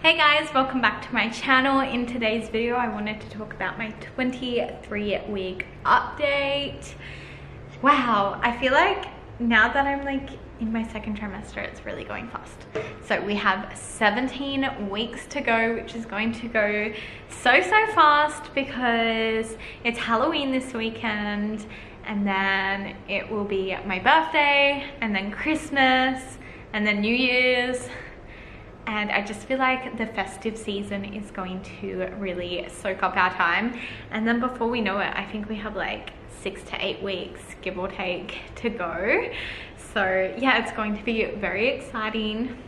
Hey guys, welcome back to my channel. In today's video I wanted to talk about my 23-week update. Wow, I feel like now that I'm like in my second trimester, it's really going fast. So we have 17 weeks to go, which is going to go so fast because it's Halloween this weekend, and then it will be my birthday, and then Christmas, and then New Year's. And I just feel like the festive season is going to really soak up our time. And then before we know it, I think we have like 6 to 8 weeks, give or take, to go. So yeah, it's going to be very exciting.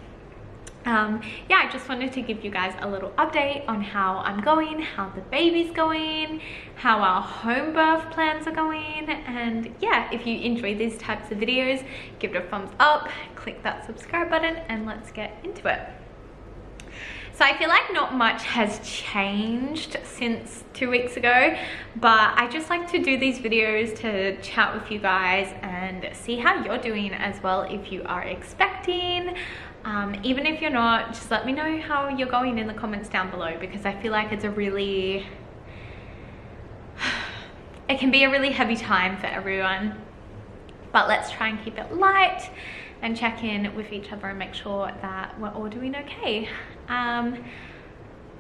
Yeah, I just wanted to give you guys a little update on how I'm going, how the baby's going, how our home birth plans are going. And yeah, if you enjoy these types of videos, give it a thumbs up, click that subscribe button, and let's get into it. So I feel like not much has changed since 2 weeks ago, but I just like to do these videos to chat with you guys and see how you're doing as well if you are expecting. Even if you're not, just let me know how you're going in the comments down below, because I feel like it's it can be a really heavy time for everyone. But let's try and keep it light and check in with each other and make sure that we're all doing okay.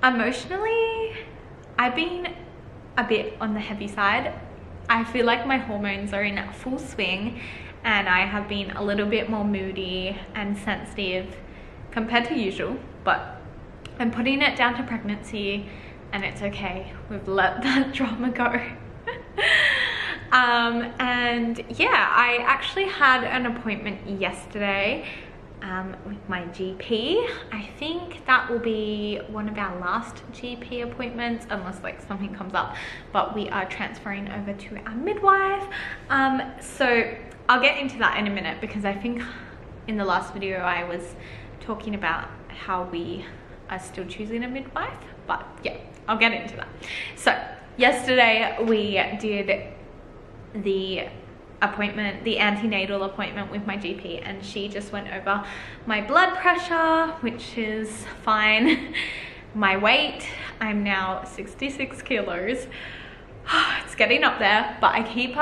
Emotionally, I've been a bit on the heavy side. I feel like my hormones are in full swing, and I have been a little bit more moody and sensitive compared to usual, but I'm putting it down to pregnancy, and it's okay. We've let that drama go. And yeah, I actually had an appointment yesterday with my GP. I think that will be one of our last GP appointments, unless like something comes up, but we are transferring over to our midwife. So I'll get into that in a minute, because I think in the last video I was talking about how we are still choosing a midwife, but yeah, I'll get into that. So yesterday we did the appointment, the antenatal appointment with my GP, and she just went over my blood pressure, which is fine. My weight, I'm now 66 kilos. It's getting up there, but I keep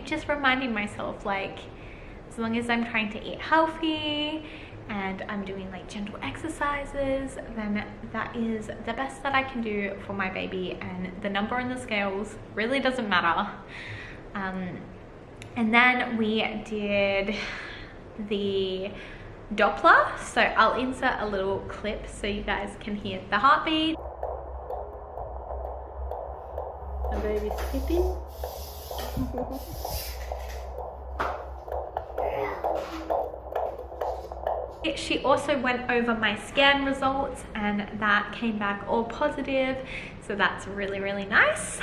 just reminding myself, like, as long as I'm trying to eat healthy and I'm doing like gentle exercises, then that is the best that I can do for my baby, and the number on the scales really doesn't matter. And then we did the Doppler, so I'll insert a little clip so you guys can hear the heartbeat. The baby's sleeping. She also went over my scan results, and that came back all positive, so that's really nice.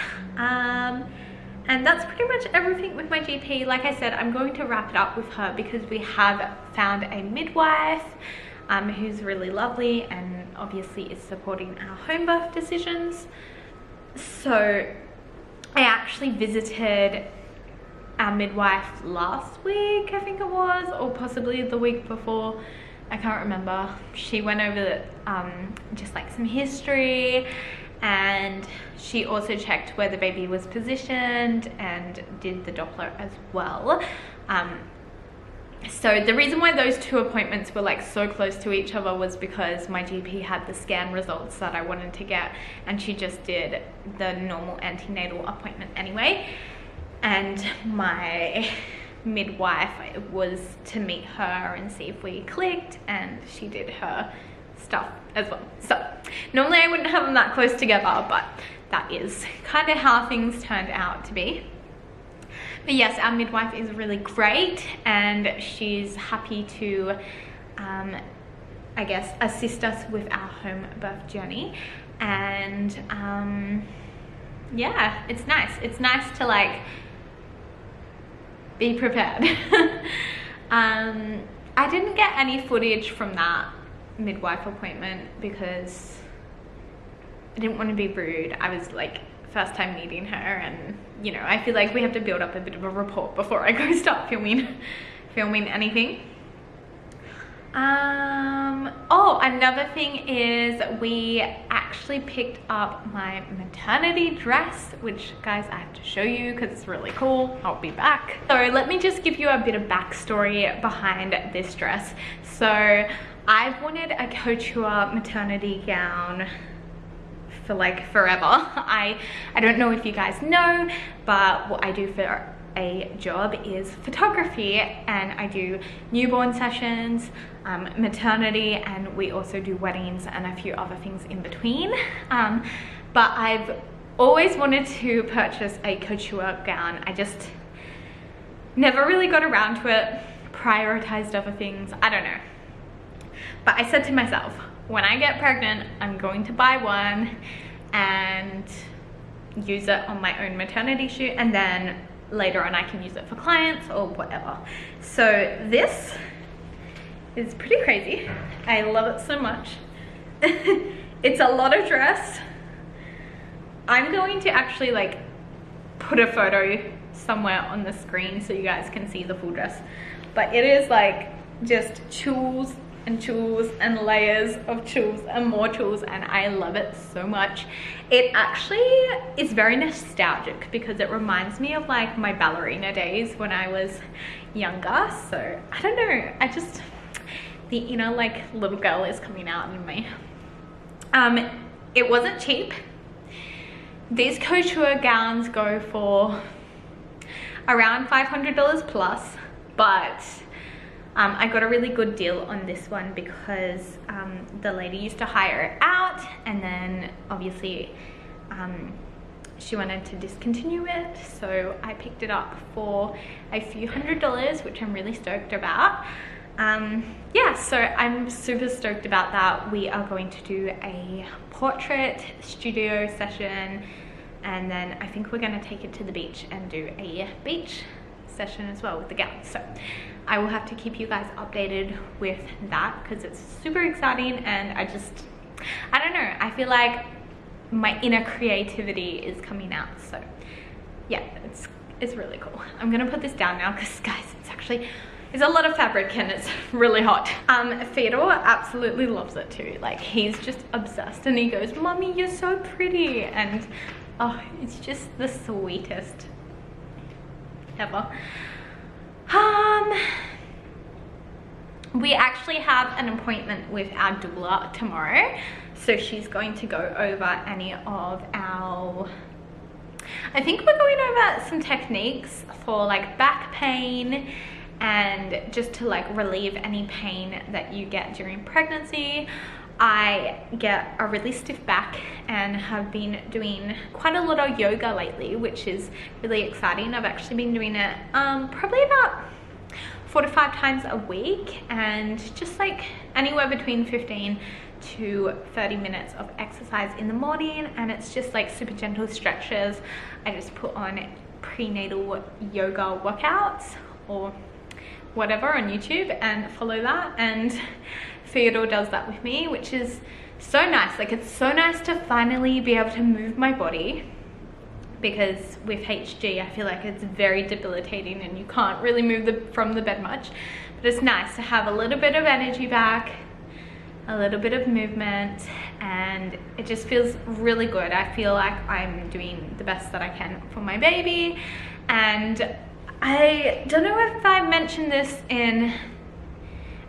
And that's pretty much everything with my GP. Like I said, I'm going to wrap it up with her because we have found a midwife who's really lovely and obviously is supporting our home birth decisions. So I actually visited our midwife last week, I think it was, or possibly the week before. I can't remember. She went over just like some history, and she also checked where the baby was positioned and did the Doppler as well. So the reason why those two appointments were like so close to each other was because my GP had the scan results that I wanted to get, and she just did the normal antenatal appointment anyway. And my midwife was to meet her and see if we clicked, and she did her stuff as well. So normally I wouldn't have them that close together, but that is kind of how things turned out to be. But yes, our midwife is really great, and she's happy to I guess assist us with our home birth journey. And yeah, it's nice to like be prepared. I didn't get any footage from that midwife appointment because I didn't want to be rude. I was like first time meeting her, and you know, I feel like we have to build up a bit of a rapport before I go start filming anything. Oh, another thing is we actually picked up my maternity dress, which guys, I have to show you because it's really cool. I'll be back. So let me just give you a bit of backstory behind this dress. So I've wanted a couture maternity gown for like forever. I don't know if you guys know, but what I do for a job is photography, and I do newborn sessions, maternity, and we also do weddings and a few other things in between. But I've always wanted to purchase a couture gown. I just never really got around to it, prioritized other things, I don't know. But I said to myself, when I get pregnant, I'm going to buy one and use it on my own maternity shoot, and then later on I can use it for clients or whatever. So this is pretty crazy. I love it so much. It's a lot of dress. I'm going to actually like put a photo somewhere on the screen so you guys can see the full dress. But it is like just tools and tools and layers of tools and more tools, and I love it so much. It actually is very nostalgic because it reminds me of like my ballerina days when I was younger. So I don't know, I just, the inner like little girl is coming out in me. It wasn't cheap. These couture gowns go for around $500 plus, but I got a really good deal on this one because the lady used to hire it out, and then obviously she wanted to discontinue it, so I picked it up for a few $100s, which I'm really stoked about. Yeah, so I'm super stoked about that. We are going to do a portrait studio session, and then I think we're going to take it to the beach and do a beach session as well with the gown. So I will have to keep you guys updated with that because it's super exciting, and I don't know, I feel like my inner creativity is coming out. So yeah, it's really cool. I'm gonna put this down now because guys, it's a lot of fabric and it's really hot. Theodore absolutely loves it too. Like, he's just obsessed, and he goes, "Mommy, you're so pretty," and oh, it's just the sweetest ever. We actually have an appointment with our doula tomorrow, so she's going to go over any of our, I think we're going over some techniques for like back pain and just to like relieve any pain that you get during pregnancy. I get a really stiff back and have been doing quite a lot of yoga lately, which is really exciting. I've actually been doing it probably about 4 to 5 times a week, and just like anywhere between 15 to 30 minutes of exercise in the morning, and it's just like super gentle stretches. I just put on prenatal yoga workouts or whatever on YouTube and follow that, and Theodore does that with me, which is so nice. Like, it's so nice to finally be able to move my body, because with HG I feel like it's very debilitating and you can't really move from the bed much. But it's nice to have a little bit of energy back, a little bit of movement, and it just feels really good. I feel like I'm doing the best that I can for my baby. And I don't know if I mentioned this in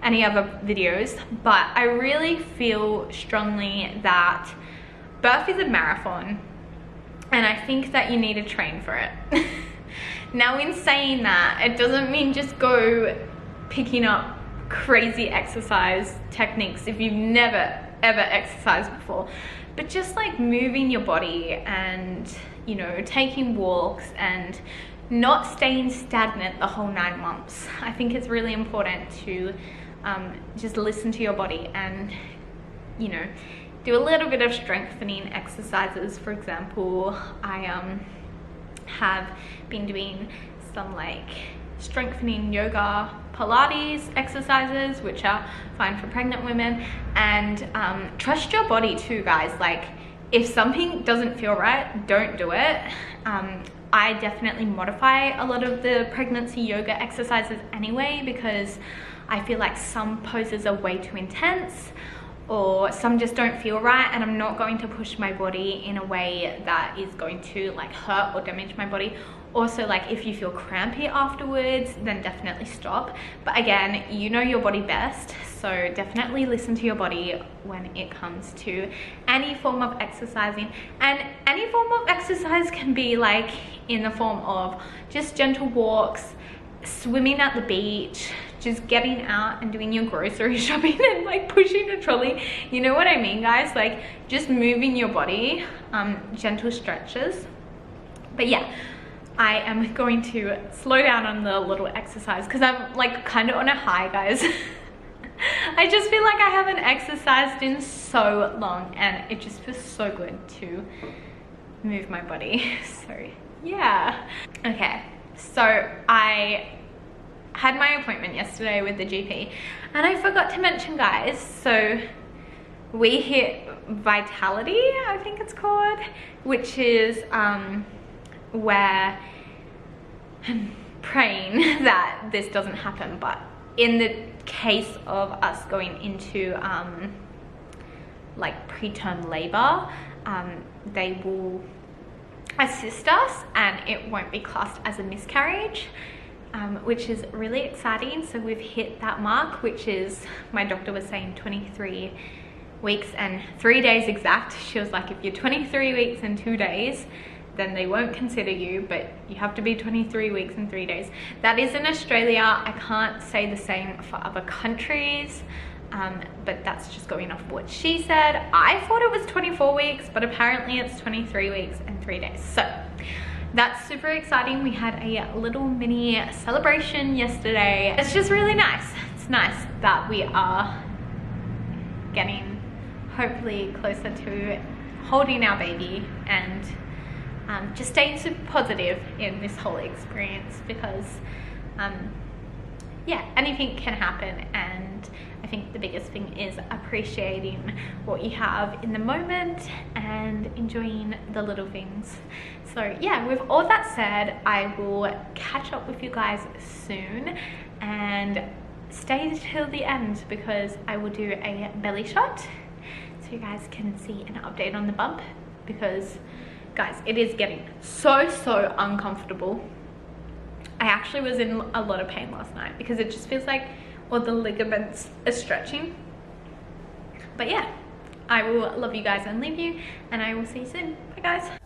any other videos, but I really feel strongly that birth is a marathon, and I think that you need to train for it. Now, in saying that, it doesn't mean just go picking up crazy exercise techniques if you've never ever exercised before, but just like moving your body and, you know, taking walks and not staying stagnant the whole 9 months. I think it's really important to just listen to your body and, you know, do a little bit of strengthening exercises. For example, I have been doing some like strengthening yoga Pilates exercises, which are fine for pregnant women. And trust your body too, guys. Like, if something doesn't feel right, don't do it. I definitely modify a lot of the pregnancy yoga exercises anyway, because I feel like some poses are way too intense or some just don't feel right, and I'm not going to push my body in a way that is going to like hurt or damage my body. Also, like if you feel crampy afterwards, then definitely stop. But again, you know your body best, so definitely listen to your body when it comes to any form of exercising. And any form of exercise can be like in the form of just gentle walks, swimming at the beach, just getting out and doing your grocery shopping and like pushing a trolley. You know what I mean, guys? Like just moving your body, gentle stretches. But yeah, I am going to slow down on the little exercise because I'm like kind of on a high, guys. I just feel like I haven't exercised in so long and it just feels so good to move my body. So yeah. Okay, so I had my appointment yesterday with the GP and I forgot to mention, guys, so we hit vitality, I think it's called, which is where I'm praying that this doesn't happen, but in the case of us going into like preterm labor, they will assist us and it won't be classed as a miscarriage, which is really exciting. So we've hit that mark, which is, my doctor was saying 23 weeks and 3 days exact. She was like, if you're 23 weeks and 2 days, then they won't consider you, but you have to be 23 weeks and 3 days. That is in Australia. I can't say the same for other countries, but that's just going off what she said. I thought it was 24 weeks, but apparently it's 23 weeks and 3 days. So that's super exciting. We had a little mini celebration yesterday. It's just really nice. It's nice that we are getting hopefully closer to holding our baby and just staying super positive in this whole experience, because yeah, anything can happen, and I think the biggest thing is appreciating what you have in the moment and enjoying the little things. So yeah, with all that said, I will catch up with you guys soon and stay till the end because I will do a belly shot so you guys can see an update on the bump, because guys, it is getting so uncomfortable. I actually was in a lot of pain last night because it just feels like all the ligaments are stretching. But yeah, I will love you guys and leave you, and I will see you soon. Bye guys.